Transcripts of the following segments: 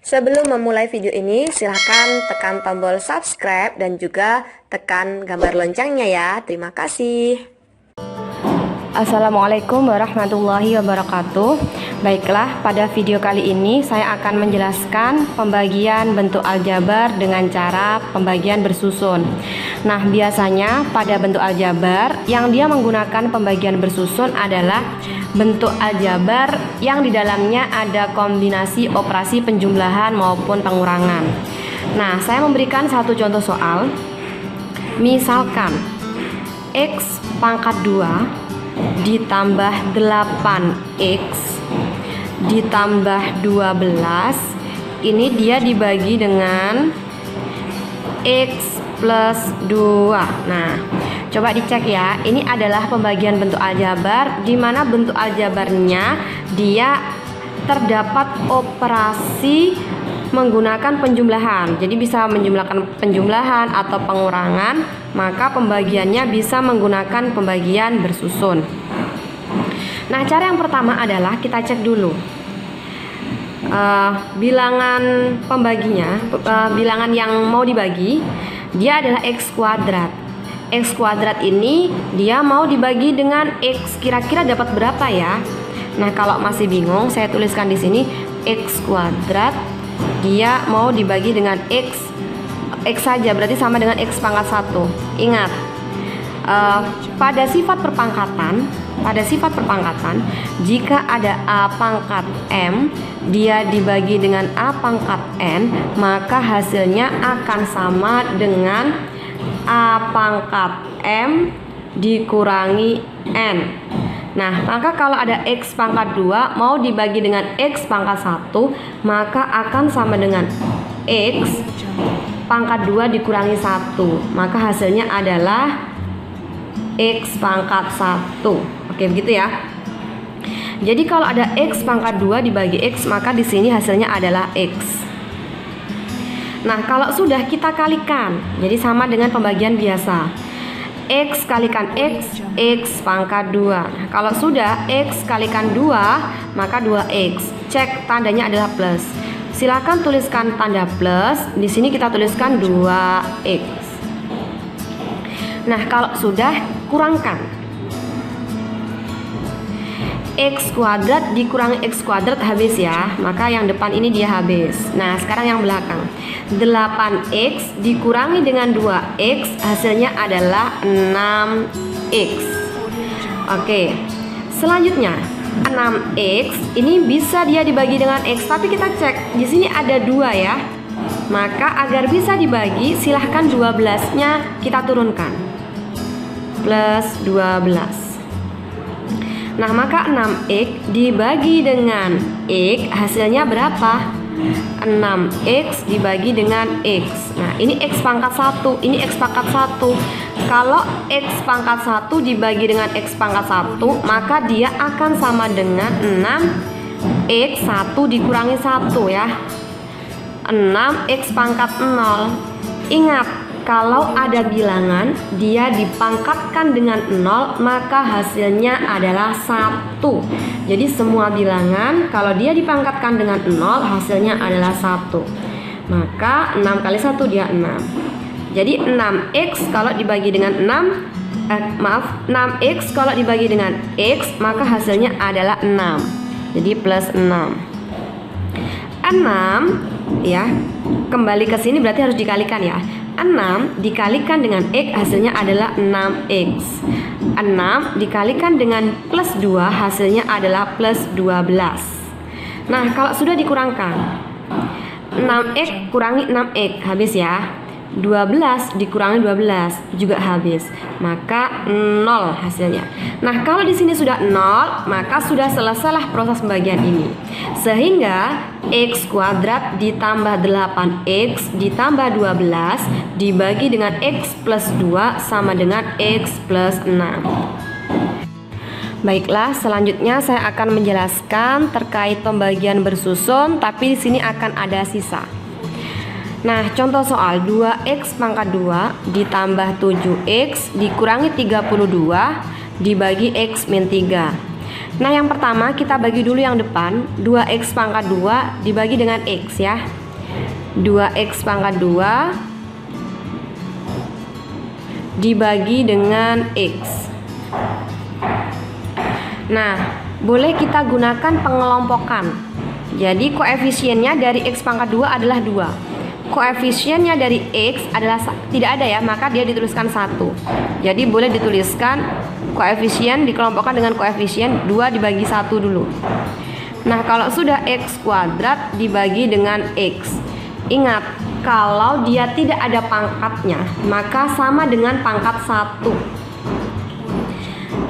Sebelum memulai video ini, silahkan tekan tombol subscribe dan juga tekan gambar loncengnya ya. Terima kasih. Assalamualaikum warahmatullahi wabarakatuh. Baiklah, pada video kali ini saya akan menjelaskan pembagian bentuk aljabar dengan cara pembagian bersusun. Nah, biasanya pada bentuk aljabar yang dia menggunakan pembagian bersusun adalah bentuk aljabar yang di dalamnya ada kombinasi operasi penjumlahan maupun pengurangan. Nah, saya memberikan satu contoh soal. Misalkan X pangkat 2 ditambah 8X ditambah 12, ini dia dibagi dengan X plus 2. Nah, coba dicek ya, ini adalah pembagian bentuk aljabar di mana bentuk aljabarnya dia terdapat operasi menggunakan penjumlahan. Jadi bisa menjumlahkan penjumlahan atau pengurangan, maka pembagiannya bisa menggunakan pembagian bersusun. Nah, cara yang pertama adalah kita cek dulu bilangan pembaginya, bilangan yang mau dibagi dia adalah X kuadrat. X kuadrat ini dia mau dibagi dengan X, kira-kira dapat berapa ya? Nah, kalau masih bingung, saya tuliskan di sini X kuadrat dia mau dibagi dengan X saja, berarti sama dengan X pangkat 1. Ingat, pada sifat perpangkatan jika ada A pangkat M dia dibagi dengan A pangkat N, maka hasilnya akan sama dengan A pangkat M dikurangi N. Nah, maka kalau ada X pangkat 2 mau dibagi dengan X pangkat 1, maka akan sama dengan X pangkat 2 dikurangi 1, maka hasilnya adalah X pangkat 1. Oke, begitu ya. Jadi kalau ada X pangkat 2 dibagi X, maka di sini hasilnya adalah X. Nah, kalau sudah kita kalikan, jadi sama dengan pembagian biasa. X kalikan X, X pangkat 2. Nah, kalau sudah X kalikan 2, maka 2X. Cek tandanya adalah plus. Silakan tuliskan tanda plus. Di sini kita tuliskan 2X. Nah, kalau sudah, kurangkan. X kuadrat dikurangi X kuadrat habis ya, maka yang depan ini dia habis. Nah, sekarang yang belakang, 8X dikurangi dengan 2X hasilnya adalah 6X. Oke, selanjutnya 6X ini bisa dia dibagi dengan X, tapi kita cek di sini ada 2 ya, maka agar bisa dibagi silahkan 12-nya kita turunkan, plus 12. Nah, maka 6X dibagi dengan X hasilnya berapa? 6X dibagi dengan X. Nah, ini X pangkat 1, ini X pangkat 1. Kalau X pangkat 1 dibagi dengan X pangkat 1, maka dia akan sama dengan 6X 1 dikurangi 1 ya, 6X pangkat 0. Ingat, kalau ada bilangan dia dipangkatkan dengan 0, maka hasilnya adalah 1. Jadi semua bilangan kalau dia dipangkatkan dengan 0 hasilnya adalah 1. Maka 6 kali 1 dia 6. Jadi 6X kalau dibagi dengan 6X kalau dibagi dengan X, maka hasilnya adalah 6. Jadi plus 6. 6 ya, kembali ke sini berarti harus dikalikan ya. 6 dikalikan dengan X hasilnya adalah 6X. 6 dikalikan dengan plus 2 hasilnya adalah plus 12. Nah, kalau sudah dikurangkan, 6X kurangi 6X habis ya, 12 dikurangi 12 juga habis, maka 0 hasilnya. Nah, kalau di sini sudah 0, maka sudah selesailah proses pembagian ini. Sehingga X kuadrat ditambah 8X ditambah 12 dibagi dengan X plus 2 sama dengan X plus 6. Baiklah, selanjutnya saya akan menjelaskan terkait pembagian bersusun, tapi di sini akan ada sisa. Nah, contoh soal 2X pangkat 2 ditambah 7X dikurangi 32 dibagi X min 3. Nah, yang pertama kita bagi dulu yang depan. 2x pangkat 2 dibagi dengan x ya. 2x pangkat 2 dibagi dengan x. Nah, boleh kita gunakan pengelompokan. Jadi koefisiennya dari x pangkat 2 adalah 2. Koefisiennya dari x adalah tidak ada ya, maka dia dituliskan 1. Jadi boleh dituliskan koefisien dikelompokkan dengan koefisien 2 dibagi 1 dulu. Nah, kalau sudah x kuadrat dibagi dengan x. Ingat, kalau dia tidak ada pangkatnya, maka sama dengan pangkat 1.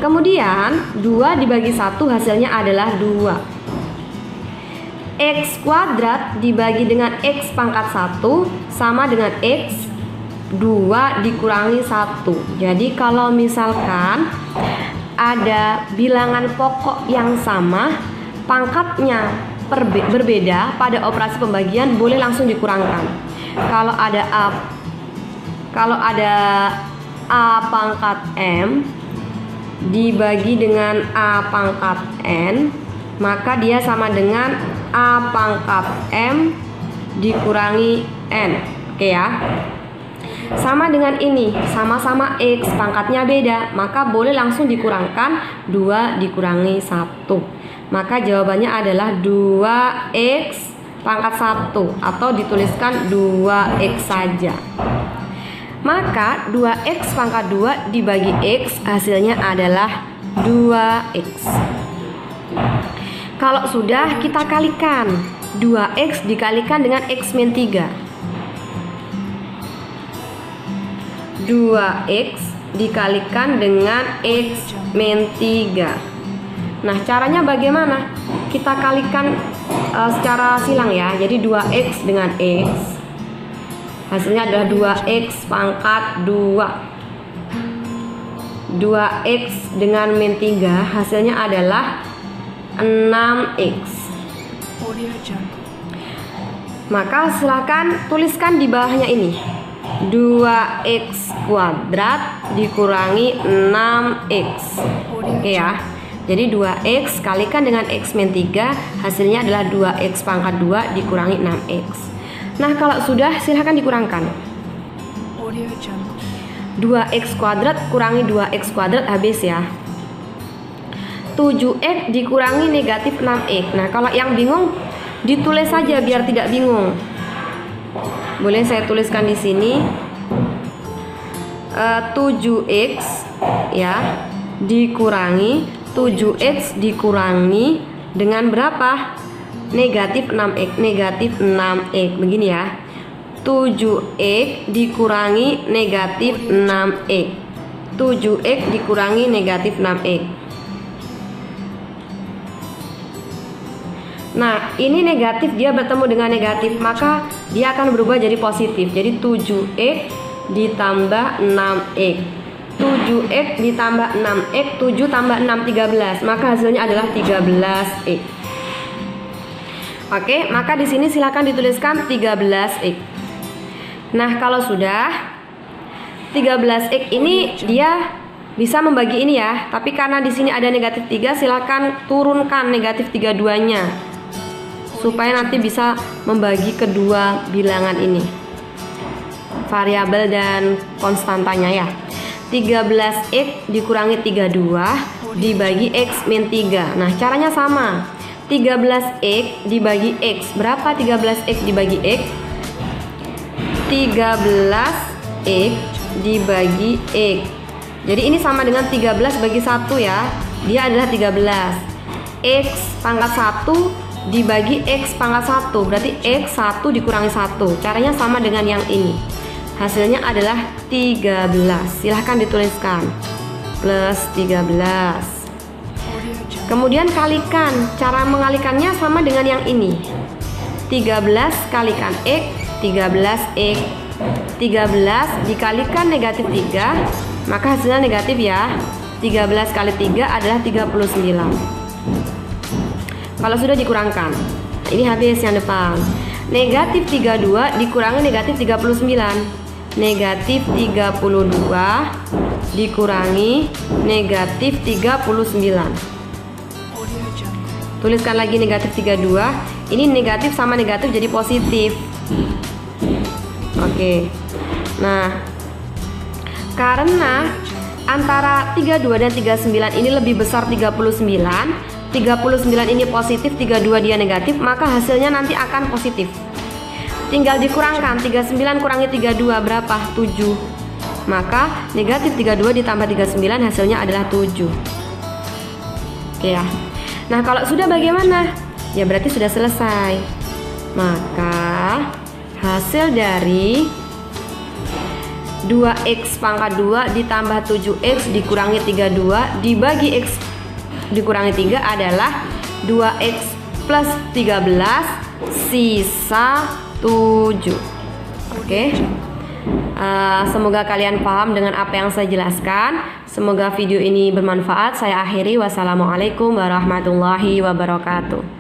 Kemudian 2 dibagi 1 hasilnya adalah 2. X kuadrat dibagi dengan x pangkat 1 sama dengan x 2 dikurangi 1. Jadi kalau misalkan ada bilangan pokok yang sama, pangkatnya berbeda pada operasi pembagian, boleh langsung dikurangkan. Kalau ada a pangkat m dibagi dengan a pangkat n, maka dia sama dengan a pangkat m dikurangi n. Oke ya. Sama dengan ini, sama-sama x, pangkatnya beda, maka boleh langsung dikurangkan 2 dikurangi 1. Maka jawabannya adalah 2x pangkat 1 atau dituliskan 2x saja. Maka 2x pangkat 2 dibagi x hasilnya adalah 2x. Kalau sudah, kita kalikan. 2x dikalikan dengan x min 3. 2x dikalikan dengan x min 3. Nah, caranya bagaimana? Kita kalikan secara silang ya. Jadi 2x dengan x hasilnya adalah 2x pangkat 2. 2x dengan min 3 hasilnya adalah 6x. Maka silakan tuliskan di bawahnya ini 2x kuadrat dikurangi 6x. Oke ya. Jadi 2x kalikan dengan x min 3 hasilnya adalah 2x pangkat 2 dikurangi 6x. Nah, kalau sudah silahkan dikurangkan. 2x kuadrat kurangi 2x kuadrat habis ya. 7x dikurangi negatif 6x. Nah, kalau yang bingung ditulis saja biar tidak bingung. Boleh saya tuliskan di sini 7x ya dikurangi 7x dikurangi dengan berapa? Negatif 6x, negatif 6x begini ya. 7x dikurangi negatif 6x. 7x dikurangi negatif 6x. Nah, ini negatif, dia bertemu dengan negatif, maka dia akan berubah jadi positif. Jadi 7x ditambah 6x. 7x ditambah 6x, 7 tambah 6, 13. Maka hasilnya adalah 13x. Oke, maka di sini silakan dituliskan 13x. Nah, kalau sudah 13x ini dia bisa membagi ini ya. Tapi karena di sini ada negatif 3, silakan turunkan negatif 32-nya. Supaya nanti bisa membagi kedua bilangan ini, variabel dan konstantanya ya. 13x dikurangi 32 dibagi x min 3. Nah, caranya sama. 13x dibagi x. Berapa 13x dibagi x? 13x dibagi x. Jadi ini sama dengan 13 bagi 1 ya. Dia adalah 13. X pangkat 1 dibagi x pangkat 1, berarti x 1 dikurangi 1. Caranya sama dengan yang ini. Hasilnya adalah 13. Silahkan dituliskan plus 13. Kemudian kalikan. Cara mengalikannya sama dengan yang ini. 13 kalikan x, 13x. 13 dikalikan negatif 3, maka hasilnya negatif ya. 13 kali 3 adalah 39. Kalau sudah dikurangkan, ini habis yang depan. Negatif 32 dikurangi negatif 39. Negatif 32 dikurangi negatif 39. tuliskan lagi negatif 32. Ini negatif sama negatif jadi positif. Oke. Nah, karena antara 32 dan 39 ini lebih besar 39 ini positif, 32 dia negatif, maka hasilnya nanti akan positif. Tinggal dikurangkan, 39 kurangi 32 berapa? 7. Maka negatif 32 ditambah 39 hasilnya adalah 7. Oke ya. Nah, kalau sudah bagaimana? Ya berarti sudah selesai. Maka hasil dari 2x pangkat 2 ditambah 7x dikurangi 32 dibagi x dikurangi 3 adalah 2x plus 13 sisa 7. Oke. Semoga kalian paham dengan apa yang saya jelaskan. Semoga video ini bermanfaat. Saya akhiri. Wassalamualaikum warahmatullahi wabarakatuh.